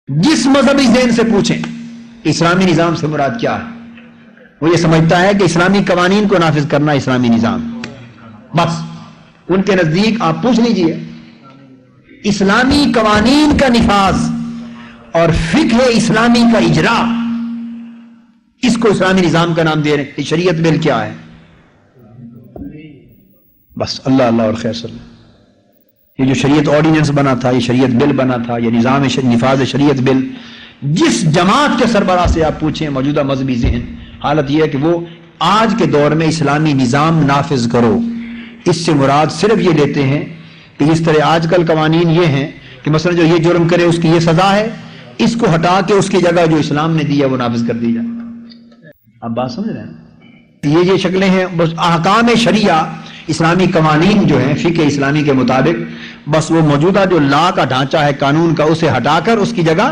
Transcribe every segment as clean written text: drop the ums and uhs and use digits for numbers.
جس مذہبی ذہن سے پوچھیں اسلامی نظام سے مراد کیا ہے، وہ یہ سمجھتا ہے کہ اسلامی قوانین کو نافذ کرنا اسلامی نظام، بس ان کے نزدیک آپ پوچھ لیجئے اسلامی قوانین کا نفاذ اور فقہ اسلامی کا اجرا، اس کو اسلامی نظام کا نام دے رہے ہیں۔ شریعت بل کیا ہے؟ بس اللہ اللہ اور خیر صلی اللہ۔ یہ جو شریعت آرڈیننس بنا تھا، یہ شریعت بل بنا تھا، یہ نظام نفاذ شریعت بل، جس جماعت کے سربراہ سے آپ پوچھیں موجودہ مذہبی ذہن، حالت یہ ہے کہ وہ آج کے دور میں اسلامی نظام نافذ کرو، اس سے مراد صرف یہ لیتے ہیں کہ جس طرح آج کل قوانین یہ ہیں کہ مثلا جو یہ جرم کرے اس کی یہ سزا ہے، اس کو ہٹا کے اس کی جگہ جو اسلام نے دیا وہ نافذ کر دی جائے۔ آپ بات سمجھ رہے ہیں؟ یہ شکلیں ہیں، بس احکام شریعہ اسلامی قوانین جو ہیں فقہ اسلامی کے مطابق، بس وہ موجودہ جو لا کا ڈھانچہ ہے قانون کا اسے ہٹا کر اس کی جگہ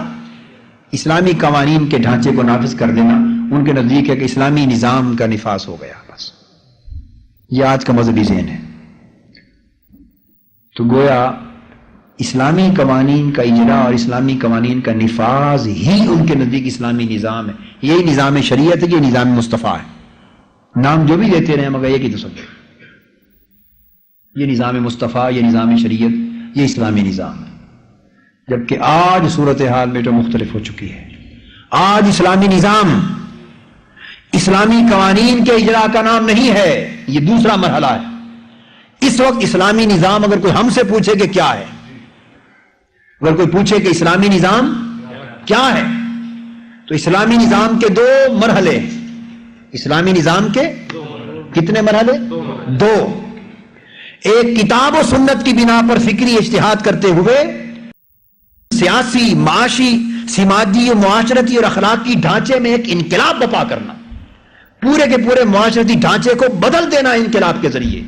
اسلامی قوانین کے ڈھانچے کو نافذ کر دینا، ان کے نزدیک ہے کہ اسلامی نظام کا نفاذ ہو گیا۔ بس یہ آج کا مذہبی ذہن ہے۔ تو گویا اسلامی قوانین کا اجرا اور اسلامی قوانین کا نفاذ ہی ان کے نزدیک اسلامی نظام ہے۔ یہی نظام شریعت ہے، یہ نظام مصطفیٰ ہے، نام جو بھی دیتے رہے مگر یہ کی تصور، یہ نظام مصطفیٰ، یہ نظام شریعت، یہ اسلامی نظام ہے۔ جبکہ آج صورتحال میں تو مختلف ہو چکی ہے۔ آج اسلامی نظام اسلامی قوانین کے اجرا کا نام نہیں ہے، یہ دوسرا مرحلہ ہے۔ اس وقت اسلامی نظام اگر کوئی ہم سے پوچھے کہ کیا ہے، اگر کوئی پوچھے کہ اسلامی نظام کیا ہے، تو اسلامی نظام کے دو مرحلے، اسلامی نظام کے کتنے مرحلے؟ دو۔ ایک کتاب و سنت کی بنا پر فکری اجتہاد کرتے ہوئے سیاسی، معاشی، سماجی، معاشرتی اور اخلاقی ڈھانچے میں ایک انقلاب برپا کرنا، پورے کے پورے معاشرتی ڈھانچے کو بدل دینا انقلاب کے ذریعے،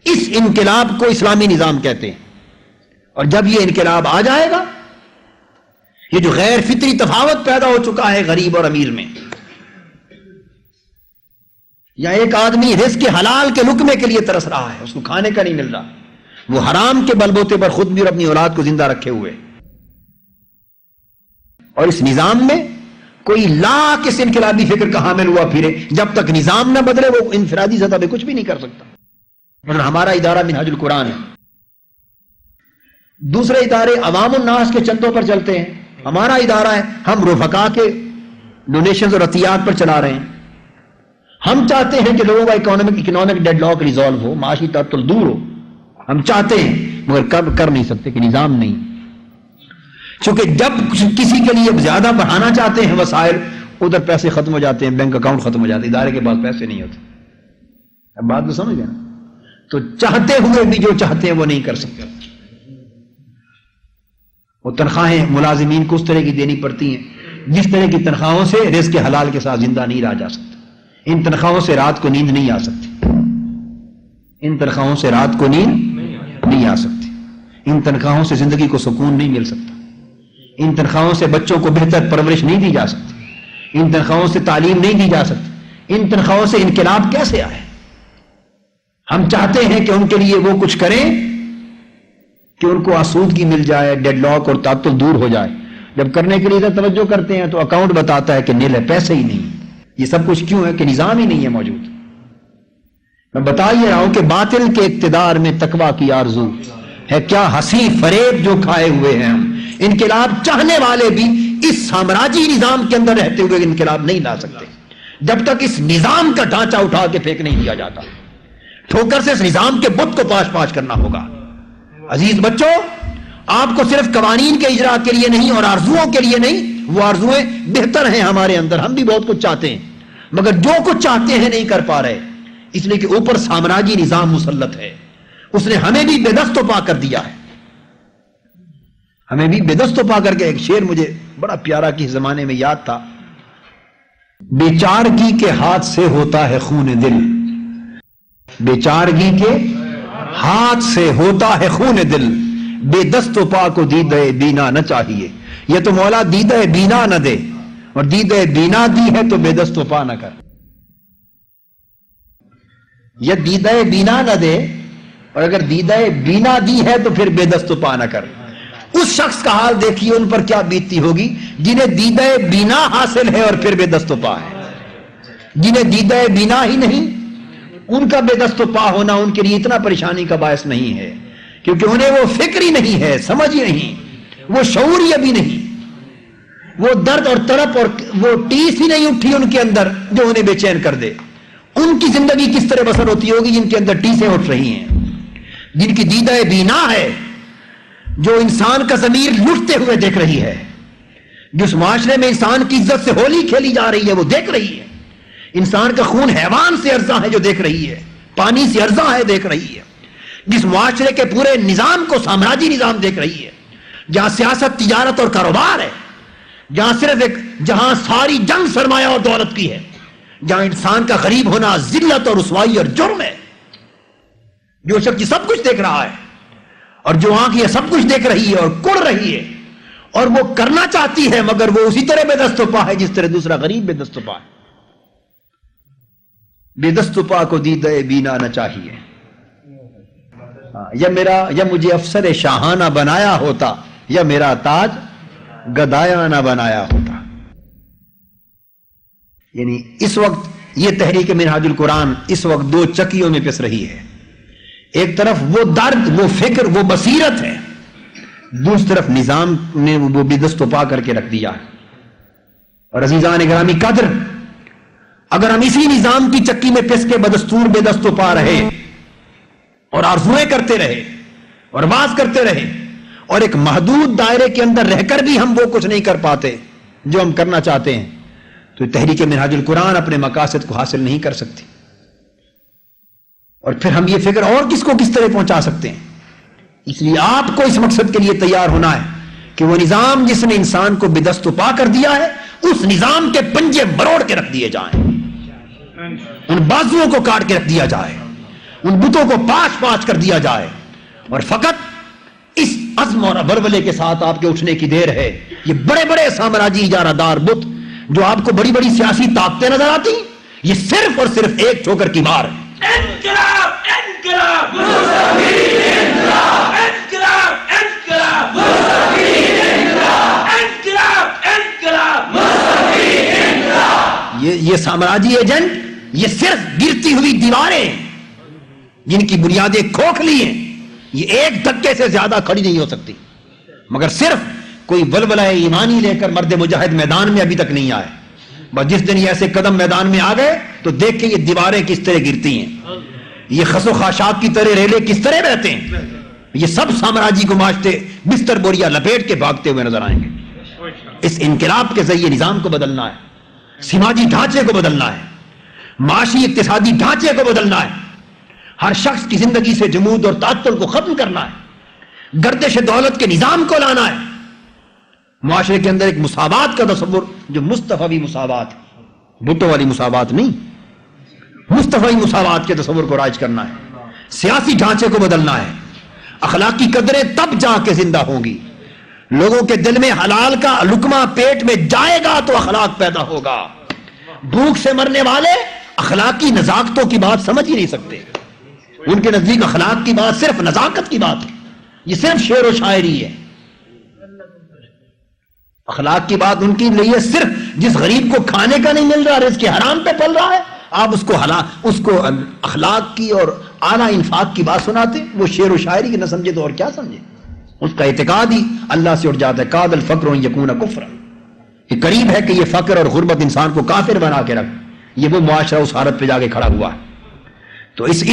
اس انقلاب کو اسلامی نظام کہتے ہیں۔ اور جب یہ انقلاب آ جائے گا، یہ جو غیر فطری تفاوت پیدا ہو چکا ہے غریب اور امیر میں، یا ایک آدمی رزق حلال کے لقمے کے لیے ترس رہا ہے، اس کو کھانے کا نہیں مل رہا، وہ حرام کے بلبوتے پر خود بھی اور اپنی اولاد کو زندہ رکھے ہوئے، اور اس نظام میں کوئی لاکھ اس انقلابی فکر کا حامل ہوا پھرے، جب تک نظام نہ بدلے وہ انفرادی سطح پہ کچھ بھی نہیں کر سکتا۔ مثلا ہمارا ادارہ منہاج القرآن ہے، دوسرے ادارے عوام الناس کے چندوں پر چلتے ہیں، ہمارا ادارہ ہے ہم رفقا کے ڈونیشنز اور عطیات پر چلا رہے ہیں۔ ہم چاہتے ہیں کہ لوگوں کا اکنامک ڈیڈ لاک ریزالو ہو، معاشی تعطل دور ہو، ہم چاہتے ہیں مگر کر نہیں سکتے کہ نظام نہیں، چونکہ جب کسی کے لیے زیادہ بڑھانا چاہتے ہیں وسائل، ادھر پیسے ختم ہو جاتے ہیں، بینک اکاؤنٹ ختم ہو جاتے ہیں، ادارے کے پاس پیسے نہیں ہوتے۔ اب بات تو سمجھ گئے نا؟ تو چاہتے ہوئے بھی جو چاہتے ہیں وہ نہیں کر سکتے۔ وہ تنخواہیں ملازمین کو اس طرح کی دینی پڑتی ہیں جس طرح کی تنخواہوں سے رزق حلال کے ساتھ زندہ نہیں رہا جا سکتا۔ ان تنخواہوں سے رات کو نیند نہیں آ سکتی، ان تنخواہوں سے رات کو نیند نہیں آ سکتی، ان تنخواہوں سے زندگی کو سکون نہیں مل سکتا، ان تنخواہوں سے بچوں کو بہتر پرورش نہیں دی جا سکتی، ان تنخواہوں سے تعلیم نہیں دی جا سکتی، ان تنخواہوں سے انقلاب کیسے آئے؟ ہم چاہتے ہیں کہ ان کے لیے وہ کچھ کریں کہ ان کو آسودگی مل جائے، ڈیڈ لاک اور تعطل دور ہو جائے۔ جب کرنے کے لیے توجہ کرتے ہیں تو اکاؤنٹ بتاتا ہے کہ نیل ہے، پیسے ہی نہیں۔ یہ سب کچھ کیوں ہے کہ نظام ہی نہیں ہے موجود۔ میں بتا یہ رہا ہوں کہ باطل کے اقتدار میں تقویٰ کی آرزو ہے، کیا ہنسی فریب جو کھائے ہوئے ہیں ہم۔ انقلاب چاہنے والے بھی اس سامراجی نظام کے اندر رہتے ہوئے انقلاب نہیں لا سکتے جب تک اس نظام کا ڈھانچہ اٹھا کے پھینک نہیں دیا جاتا۔ ٹھوکر سے اس نظام کے بت کو پاش پاش کرنا ہوگا۔ عزیز بچوں، آپ کو صرف قوانین کے اجرا کے لیے نہیں اور آرزوؤں کے لیے نہیں، وہ آرزویں بہتر ہیں ہمارے اندر، ہم بھی بہت کچھ چاہتے ہیں مگر جو کچھ چاہتے ہیں نہیں کر پا رہے، اس لیے کہ اوپر سامراجی نظام مسلط ہے، اس نے ہمیں بھی بے دست و پا کر دیا ہے، ہمیں بھی بے دست و پا کر کے۔ ایک شعر مجھے بڑا پیارا کس زمانے میں یاد تھا، بیچارگی کے ہاتھ سے ہوتا ہے خون دل، بیچارگی کے ہاتھ سے ہوتا ہے خون دل، بے دست و پا کو دیدہ بینا نہ چاہیے۔ یہ تو مولا دیدہ بینا نہ دے، اور دیدہ بینا دی ہے تو بے دست و پا نہ کر۔ یہ دیدہ بینا نہ دے، اور اگر دیدہ بینا دی ہے تو پھر بے دست و پا نہ کر۔ اس شخص کا حال دیکھیے ان پر کیا بیتتی ہوگی جنہیں دیدہ بینا حاصل ہے اور پھر بے دست و پا ہے. جنہیں دیدہ بینا ہی نہیں، ان کا بے دست و پا ہونا ان کے لیے اتنا پریشانی کا باعث نہیں ہے، کیونکہ انہیں وہ فکر ہی نہیں ہے، سمجھ ہی نہیں، وہ شعور ہی ابھی نہیں، وہ درد اور تڑپ اور وہ ٹیس ہی نہیں اٹھی ان کے اندر جو انہیں بے چین کر دے. ان کی زندگی کس طرح بسر ہوتی ہوگی جن کے اندر ٹیسیں اٹھ رہی ہیں، جن کی دیدہ بینا ہے، جو انسان کا ضمیر لٹتے ہوئے دیکھ رہی ہے، جس معاشرے میں انسان کی عزت سے ہولی کھیلی جا رہی ہے وہ دیکھ رہی ہے، انسان کا خون حیوان سے ارزاں ہے جو دیکھ رہی ہے، پانی سے ارزاں ہے دیکھ رہی ہے، جس معاشرے کے پورے نظام کو سامراجی نظام دیکھ رہی ہے، جہاں سیاست، تجارت اور کاروبار ہے، جہاں ساری جنگ سرمایہ اور دولت کی ہے، جہاں انسان کا غریب ہونا ذلت اور رسوائی اور جرم ہے. جو شخص یہ سب کچھ دیکھ رہا ہے اور جو آنکھ یہ سب کچھ دیکھ رہی ہے اور کڑ رہی ہے اور وہ کرنا چاہتی ہے مگر وہ اسی طرح بے دست و پا ہے جس طرح دوسرا غریب بے دست و پا ہے. بے دست و پا کو دیدہ بینا نہ چاہیے. یا مجھے افسر شاہانہ بنایا ہوتا یا میرا تاج گدایا نہ بنایا ہوتا. یعنی اس وقت یہ تحریک منہاج القرآن اس وقت دو چکیوں میں پس رہی ہے. ایک طرف وہ درد، وہ فکر، وہ بصیرت ہے، دوسری طرف نظام نے وہ بے دست و پا کر کے رکھ دیا ہے. اور عزیزان گرامی قدر، اگر ہم اسی نظام کی چکی میں پس کے بدستور بے دست و پا رہے اور آرزویں کرتے رہے اور باز کرتے رہے اور ایک محدود دائرے کے اندر رہ کر بھی ہم وہ کچھ نہیں کر پاتے جو ہم کرنا چاہتے ہیں، تو تحریک منہاج القرآن اپنے مقاصد کو حاصل نہیں کر سکتی. اور پھر ہم یہ فکر اور کس کو کس طرح پہنچا سکتے ہیں؟ اس لیے آپ کو اس مقصد کے لیے تیار ہونا ہے کہ وہ نظام جس نے انسان کو بے دست و پا کر دیا ہے اس نظام کے پنجے مروڑ کے رکھ دیے جائیں، ان بازوؤں کو کاٹ کے رکھ دیا جائے، ان بتوں کو پاش پاش کر دیا جائے، اور فقط اس عزم اور ولولے کے ساتھ آپ کے اٹھنے کی دیر ہے. یہ بڑے بڑے سامراجی اجارہ دار بت جو آپ کو بڑی بڑی سیاسی طاقتیں نظر آتی، یہ صرف اور صرف ایک ٹھوکر کی مار ہے. انقلاب انقلاب انقلاب انقلاب انقلاب انقلاب انقلاب. یہ سامراجی ایجنٹ، یہ صرف گرتی ہوئی دیواریں جن کی بنیادیں کھوکھلی ہیں، یہ ایک دھکے سے زیادہ کھڑی نہیں ہو سکتی، مگر صرف کوئی ولولہ ایمانی لے کر مرد مجاہد میدان میں ابھی تک نہیں آئے. بس جس دن یہ ایسے قدم میدان میں آ گئے تو دیکھ کے یہ دیواریں کس طرح گرتی ہیں، یہ خس و خاشاک کی طرح ریلے کس طرح رہتے ہیں. یہ سب سامراجی گماشتے بستر بوریا لپیٹ کے بھاگتے ہوئے نظر آئیں گے. اس انقلاب کے ذریعے نظام کو بدلنا ہے، سماجی ڈھانچے کو بدلنا ہے، معاشی اقتصادی ڈھانچے کو بدلنا ہے، ہر شخص کی زندگی سے جمود اور تعطل کو ختم کرنا ہے، گردش دولت کے نظام کو لانا ہے، معاشرے کے اندر ایک مساوات کا تصور جو مصطفی مساوات، بھٹو والی مساوات نہیں، مصطفی مساوات کے تصور کو رائج کرنا ہے. سیاسی ڈھانچے کو بدلنا ہے. اخلاقی قدریں تب جا کے زندہ ہوں گی، لوگوں کے دل میں حلال کا لقمہ پیٹ میں جائے گا تو اخلاق پیدا ہوگا. بھوک سے مرنے والے اخلاقی نزاکتوں کی بات سمجھ ہی نہیں سکتے. ان کے نزدیک اخلاق کی بات صرف نزاکت کی بات ہے، یہ صرف شعر و شاعری ہے. اخلاق کی بات ان کے لیے صرف جس غریب کو کھانے کا نہیں مل رہا، رزق کے حرام پہ پل رہا ہے، آپ اس کو اخلاق کی اور اعلیٰ انفاق کی بات سناتے، وہ شعر و شاعری کی نہ سمجھے تو اور کیا سمجھے. اس کا اعتقاد ہی اللہ سے اٹھ جاتا ہے. قاد الفقر یکون کفرا، یہ قریب ہے کہ یہ فقر اور غربت انسان کو کافر بنا کے رکھ. یہ وہ معاشرہ اس حالت پہ جا کے کھڑا ہوا ہے. تو اس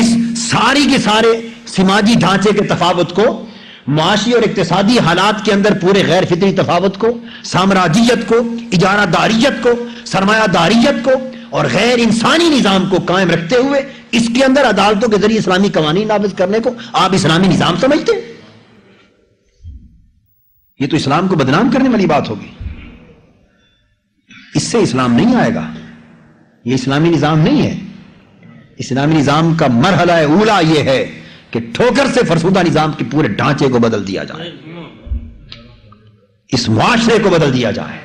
ساری کے سارے سماجی ڈھانچے کے تفاوت کو، معاشی اور اقتصادی حالات کے اندر پورے غیر فطری تفاوت کو، سامراجیت کو، اجارہ داریت کو، سرمایہ داریت کو اور غیر انسانی نظام کو قائم رکھتے ہوئے اس کے اندر عدالتوں کے ذریعے اسلامی قوانین نافذ کرنے کو آپ اسلامی نظام سمجھتے ہیں؟ یہ تو اسلام کو بدنام کرنے والی بات ہوگی. اس سے اسلام نہیں آئے گا، یہ اسلامی نظام نہیں ہے. اسلامی نظام کا مرحلہ اولا یہ ہے کہ ٹھوکر سے فرسودہ نظام کے پورے ڈھانچے کو بدل دیا جائے، اس معاشرے کو بدل دیا جائے.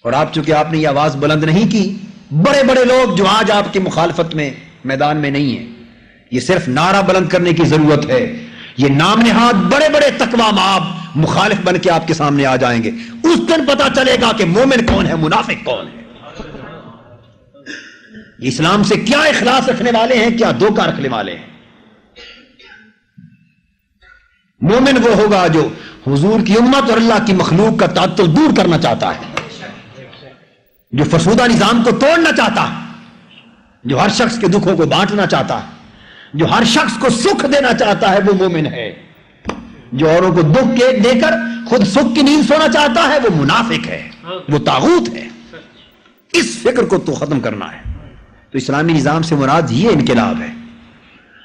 اور آپ چونکہ آپ نے یہ آواز بلند نہیں کی، بڑے بڑے لوگ جو آج آپ کی مخالفت میں میدان میں نہیں ہیں، یہ صرف نعرہ بلند کرنے کی ضرورت ہے. یہ نام نہاد بڑے بڑے تقوی مآب مخالف بن کے آپ کے سامنے آ جائیں گے. اس دن پتا چلے گا کہ مومن کون ہے، منافق کون ہے. اسلام سے کیا اخلاص رکھنے والے ہیں، کیا دھوکہ رکھنے والے ہیں. مومن وہ ہوگا جو حضور کی امت اور اللہ کی مخلوق کا تعطل دور کرنا چاہتا ہے، جو فرسودہ نظام کو توڑنا چاہتا ہے، جو ہر شخص کے دکھوں کو بانٹنا چاہتا ہے، جو ہر شخص کو سکھ دینا چاہتا ہے، وہ مومن ہے. جو اوروں کو دکھ کے دے کر خود سکھ کی نیند سونا چاہتا ہے، وہ منافق ہے، وہ طاغوت ہے. اس فکر کو تو ختم کرنا ہے. تو اسلامی نظام سے مراد یہ انقلاب ہے.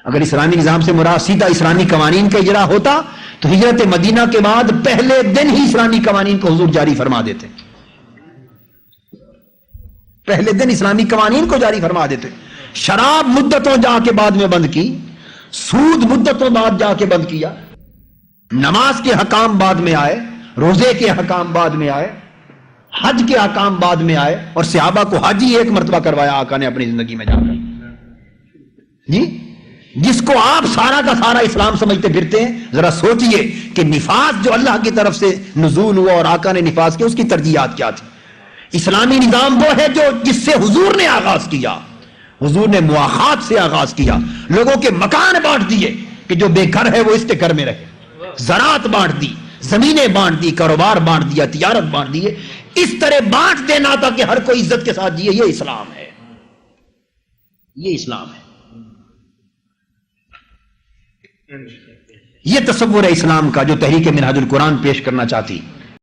اگر اسلامی نظام سے مراد سیدھا اسلامی قوانین کا اجرا ہوتا تو ہجرت مدینہ کے بعد پہلے دن ہی اسلامی قوانین کو حضور جاری فرما دیتے. پہلے دن اسلامی قوانین کو جاری فرما دیتے. شراب مدتوں جا کے بعد میں بند کی، سود مدتوں بعد جا کے بند کیا، نماز کے حکام بعد میں آئے، روزے کے حکام بعد میں آئے، حج کے حکام بعد میں آئے، اور صحابہ کو حج ہی ایک مرتبہ کروایا آقا نے اپنی زندگی میں جا کر. جی جس کو آپ سارا کا سارا اسلام سمجھتے پھرتے ہیں، ذرا سوچئے کہ نفاذ جو اللہ کی طرف سے نزول ہوا اور آقا نے نفاذ کیا، اس کی ترجیحات کیا تھی. اسلامی نظام وہ ہے جو جس سے حضور نے آغاز کیا. حضور نے مواخات سے آغاز کیا، لوگوں کے مکان بانٹ دیے کہ جو بے گھر ہے وہ اس کے گھر میں رہے، زراعت بانٹ دی، زمینیں بانٹ دی، کاروبار بانٹ دیا، تجارت بانٹ دی. اس طرح بانٹ دینا تھا کہ ہر کوئی عزت کے ساتھ جیے. یہ اسلام ہے، یہ اسلام ہے. یہ تصور ہے اسلام کا جو تحریک منہاج القرآن پیش کرنا چاہتی.